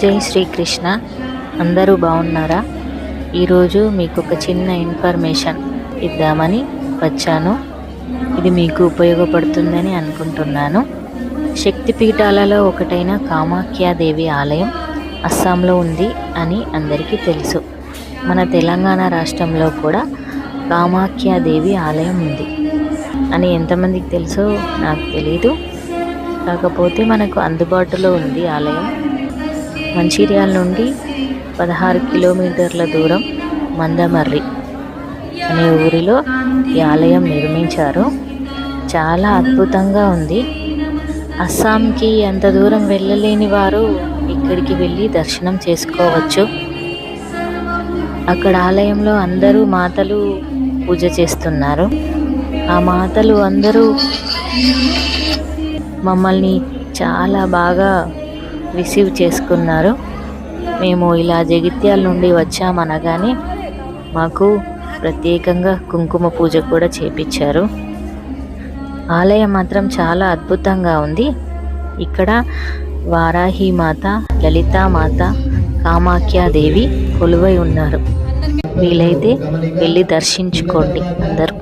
జై శ్రీకృష్ణ. అందరూ బాగున్నారా? ఈరోజు మీకు ఒక చిన్న ఇన్ఫర్మేషన్ ఇద్దామని వచ్చాను. ఇది మీకు ఉపయోగపడుతుందని అనుకుంటున్నాను. శక్తిపీఠాలలో ఒకటైన కామాఖ్యాదేవి ఆలయం అస్సాంలో ఉంది అని అందరికీ తెలుసు. మన తెలంగాణ రాష్ట్రంలో కూడా కామాఖ్యాదేవి ఆలయం ఉంది అని ఎంతమందికి తెలుసో నాకు తెలీదు. కాకపోతే మనకు అందుబాటులో ఉంది ఆలయం. మంచిర్యాల నుండి 16 కిలోమీటర్ల దూరం మందమర్రి అనే ఊరిలో ఈ ఆలయం నిర్మించారు. చాలా అద్భుతంగా ఉంది. అస్సాంకి అంత దూరం వెళ్ళలేని వారు ఇక్కడికి వెళ్ళి దర్శనం చేసుకోవచ్చు. అక్కడ ఆలయంలో అందరూ మాతలు పూజ చేస్తున్నారు. ఆ మాతలు అందరూ మమ్మల్ని చాలా బాగా రిసీవ్ చేసుకున్నారు. మేము ఇలా జగిత్యాల నుండి వచ్చామనగానే మాకు ప్రత్యేకంగా కుంకుమ పూజ కూడా చేపించారు. ఆలయం మాత్రం చాలా అద్భుతంగా ఉంది. ఇక్కడ వారాహి మాత, లలితామాత, కామాఖ్యాదేవి కొలువై ఉన్నారు. వీలైతే వెళ్ళి దర్శించుకోండి అందరూ.